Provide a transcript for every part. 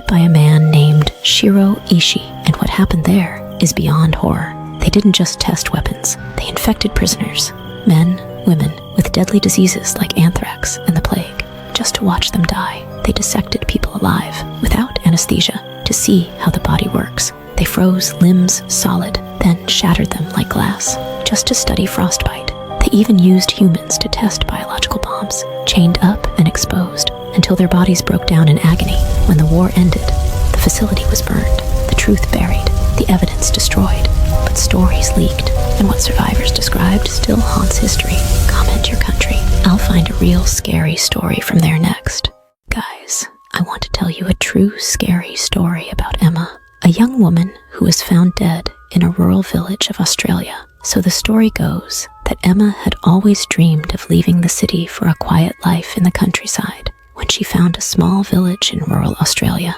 by a man named Shiro Ishii, and what happened there is beyond horror. They didn't just test weapons, they infected prisoners, men, women, with deadly diseases like anthrax and the plague. Just to watch them die, they dissected people alive, without anesthesia, to see how the body works. They froze limbs solid, then shattered them like glass, just to study frostbite. They even used humans to test biological bombs, chained up and exposed, until their bodies broke down in agony. When the war ended, the facility was burned, the truth buried, the evidence destroyed, but stories leaked, and what survivors described still haunts history. Comment your country. I'll find a real scary story from there next. Guys, I want to tell you a true scary story about Emma, a young woman who was found dead in a rural village of Australia. So the story goes that Emma had always dreamed of leaving the city for a quiet life in the countryside. When she found a small village in rural Australia,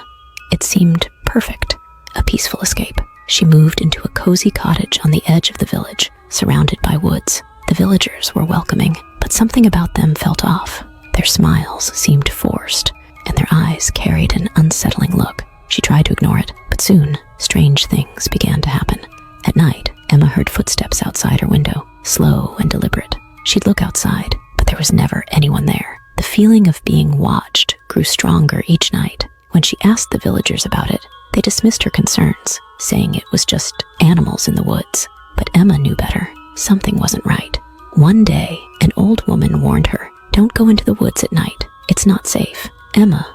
it seemed perfect, a peaceful escape. She moved into a cozy cottage on the edge of the village, surrounded by woods. The villagers were welcoming, but something about them felt off. Their smiles seemed forced, and their eyes carried an unsettling look. She tried to ignore it, but soon, strange things began to happen. At night, Emma heard footsteps outside her window, slow and deliberate. She'd look outside, but there was never anyone there. The feeling of being watched grew stronger each night. When she asked the villagers about it, they dismissed her concerns, saying it was just animals in the woods. But Emma knew better. Something wasn't right. One day, an old woman warned her, "Don't go into the woods at night. It's not safe." Emma,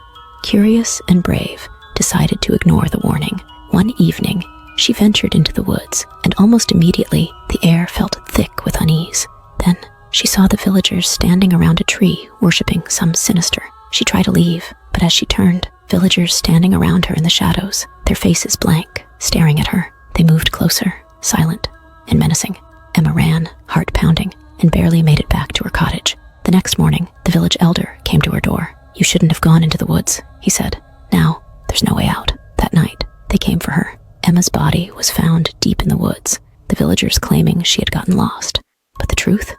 curious and brave, decided to ignore the warning. One evening, she ventured into the woods, and almost immediately, the air felt thick with unease. Then, she saw the villagers standing around a tree, worshipping some sinister. She tried to leave, but as she turned, villagers standing around her in the shadows, their faces blank, staring at her. They moved closer, silent and menacing. Emma ran, heart pounding, and barely made it back to her cottage. The next morning, the village elder came to her door. "You shouldn't have gone into the woods," he said. "Now, there's no way out." That night, they came for her. Emma's body was found deep in the woods, the villagers claiming she had gotten lost. But the truth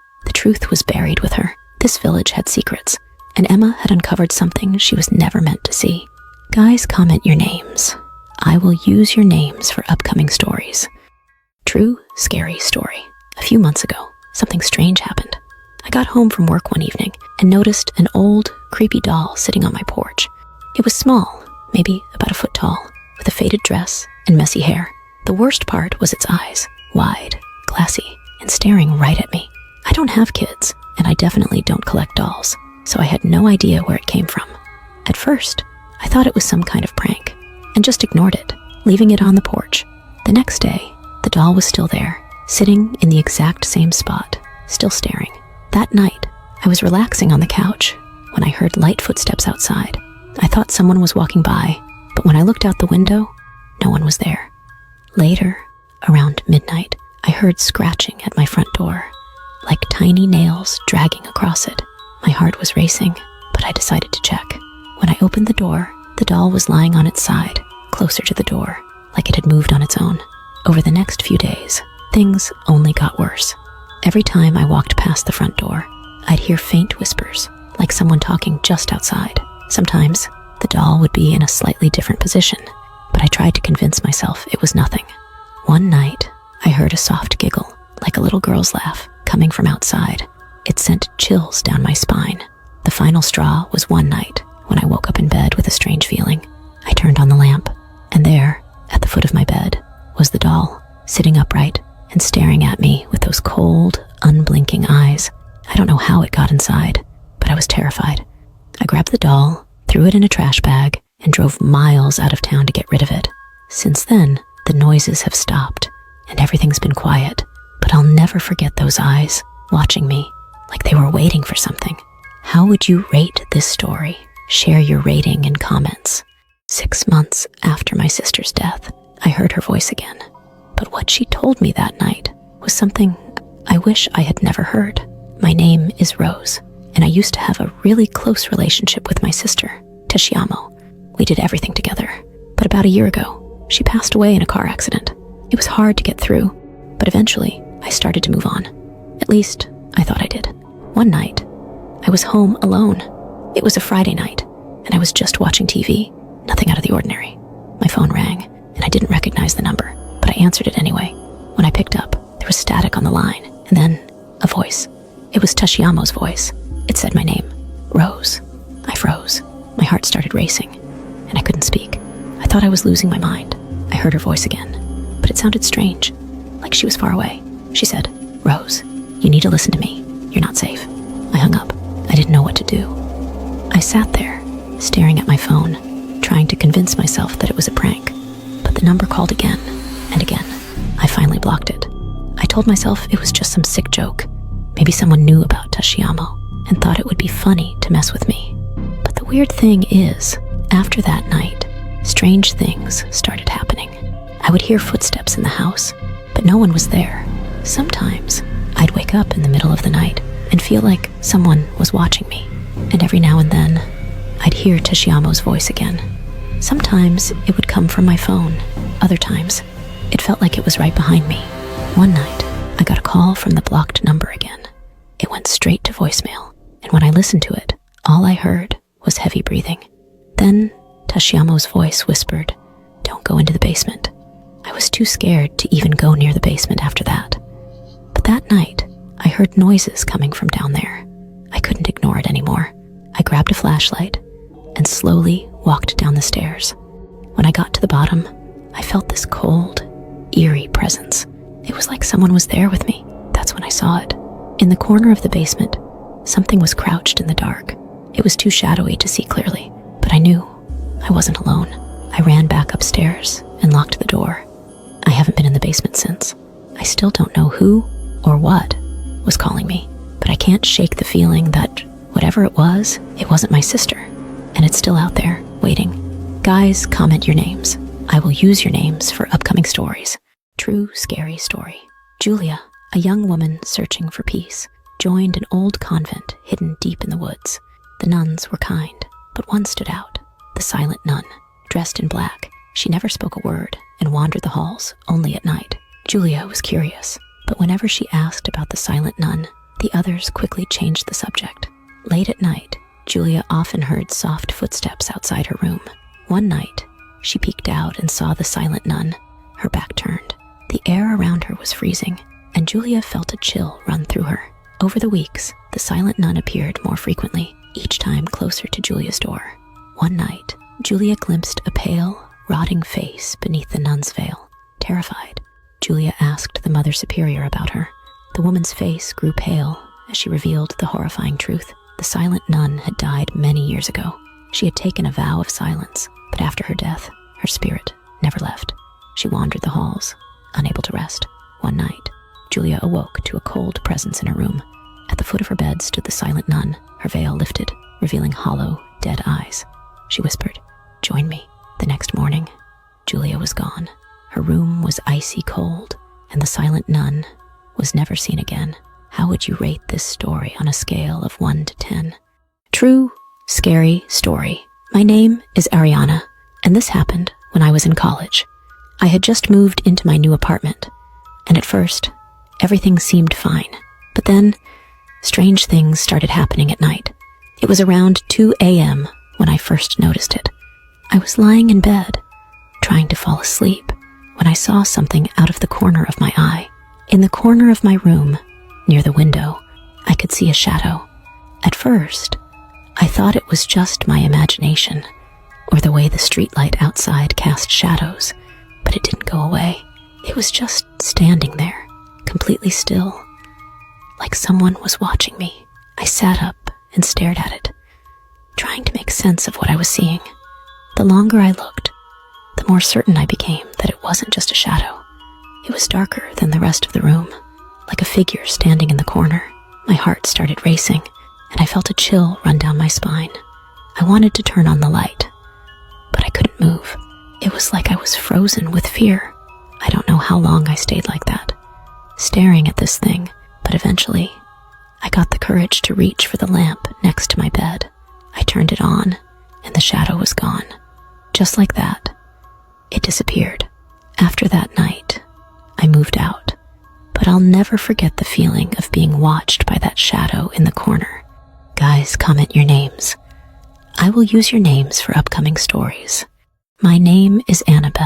was buried with her. This village had secrets, and Emma had uncovered something she was never meant to see. Guys, comment your names. I will use your names for upcoming stories. True, scary story. A few months ago, something strange happened. I got home from work one evening and noticed an old, creepy doll sitting on my porch. It was small, maybe about a foot tall, with a faded dress and messy hair. The worst part was its eyes, wide, glassy, and staring right at me. I don't have kids, and I definitely don't collect dolls, so I had no idea where it came from. At first, I thought it was some kind of prank, and just ignored it, leaving it on the porch. The next day, the doll was still there, sitting in the exact same spot, still staring. That night, I was relaxing on the couch when I heard light footsteps outside. I thought someone was walking by, but when I looked out the window, no one was there. Later, around midnight, I heard scratching at my front door, like tiny nails dragging across it. My heart was racing, but I decided to check. When I opened the door, the doll was lying on its side, closer to the door, like it had moved on its own. Over the next few days, things only got worse. Every time I walked past the front door, I'd hear faint whispers, like someone talking just outside. Sometimes, the doll would be in a slightly different position, but I tried to convince myself it was nothing. One night, I heard a soft giggle, like a little girl's laugh, coming from outside. It sent chills down my spine. The final straw was one night, when I woke up in bed with a strange feeling. I turned on the lamp, and there, at the foot of my bed, was the doll, sitting upright and staring at me with those cold, unblinking eyes. I don't know how it got inside, but I was terrified. I grabbed the doll, threw it in a trash bag, and drove miles out of town to get rid of it. Since then, the noises have stopped, and everything's been quiet, but I'll never forget those eyes, watching me, like they were waiting for something. How would you rate this story? Share your rating in comments. 6 months after my sister's death, I heard her voice again. But what she told me that night was something I wish I had never heard. My name is Rose, and I used to have a really close relationship with my sister, Teshiamo. We did everything together. But about a year ago, she passed away in a car accident. It was hard to get through, but eventually I started to move on. At least, I thought I did. One night, I was home alone. It was a Friday night, and I was just watching TV. Nothing out of the ordinary. My phone rang, and I didn't recognize the number, but I answered it anyway. When I picked up, there was static on the line, and then a voice. It was Tashiamo's voice. It said my name, Rose. I froze. My heart started racing, and I couldn't speak. I thought I was losing my mind. I heard her voice again, but it sounded strange, like she was far away. She said, "Rose, you need to listen to me. You're not safe." I hung up. I didn't know what to do. I sat there, staring at my phone, trying to convince myself that it was a prank. But the number called again and again. I finally blocked it. I told myself it was just some sick joke. Maybe someone knew about Tashiamo and thought it would be funny to mess with me. But the weird thing is, after that night, strange things started happening. I would hear footsteps in the house, but no one was there. Sometimes I'd wake up in the middle of the night and feel like someone was watching me. And every now and then, I'd hear Tashiamo's voice again. Sometimes it would come from my phone. Other times, it felt like it was right behind me. One night, I got a call from the blocked number again. It went straight to voicemail, and when I listened to it, all I heard was heavy breathing. Then Tashiamo's voice whispered, "Don't go into the basement." I was too scared to even go near the basement after that. But that night, I heard noises coming from down there. I couldn't ignore it anymore. I grabbed a flashlight and slowly walked down the stairs. When I got to the bottom, I felt this cold, eerie presence. It was like someone was there with me. That's when I saw it. In the corner of the basement, something was crouched in the dark. It was too shadowy to see clearly, but I knew I wasn't alone. I ran back upstairs and locked the door. I haven't been in the basement since. I still don't know who or what was calling me, but I can't shake the feeling that whatever it wasn't my sister, and it's still out there, waiting. Guys, comment your names. I will use your names for upcoming stories. True scary story. Julia, a young woman searching for peace, joined an old convent hidden deep in the woods. The nuns were kind, but one stood out, the silent nun. Dressed in black, she never spoke a word and wandered the halls only at night. Julia was curious, but whenever she asked about the silent nun, the others quickly changed the subject. Late at night, Julia often heard soft footsteps outside her room. One night, she peeked out and saw the silent nun, her back turned. The air around her was freezing, and Julia felt a chill run through her. Over the weeks, the silent nun appeared more frequently, each time closer to Julia's door. One night, Julia glimpsed a pale, rotting face beneath the nun's veil. Terrified, Julia asked the Mother Superior about her. The woman's face grew pale as she revealed the horrifying truth. The silent nun had died many years ago. She had taken a vow of silence, but after her death, her spirit never left. She wandered the halls, unable to rest. One night, Julia awoke to a cold presence in her room. At the foot of her bed stood the silent nun, her veil lifted, revealing hollow, dead eyes. She whispered, "Join me." The next morning, Julia was gone. Her room was icy cold, and the silent nun was never seen again. How would you rate this story on a scale of 1 to 10? True, scary story. My name is Ariana, and this happened when I was in college. I had just moved into my new apartment, and at first, everything seemed fine. But then, strange things started happening at night. It was around 2 a.m. when I first noticed it. I was lying in bed, trying to fall asleep, when I saw something out of the corner of my eye. In the corner of my room, near the window, I could see a shadow. At first, I thought it was just my imagination, or the way the streetlight outside cast shadows, but it didn't go away. It was just standing there, completely still, like someone was watching me. I sat up and stared at it, trying to make sense of what I was seeing. The longer I looked, the more certain I became that it wasn't just a shadow. It was darker than the rest of the room, like a figure standing in the corner. My heart started racing, and I felt a chill run down my spine. I wanted to turn on the light, but I couldn't move. It was like I was frozen with fear. I don't know how long I stayed like that, staring at this thing, but eventually, I got the courage to reach for the lamp next to my bed. I turned it on, and the shadow was gone. Just like that, it disappeared. After that night, I moved out, but I'll never forget the feeling of being watched by that shadow in the corner. Guys, comment your names. I will use your names for upcoming stories. My name is Annabelle.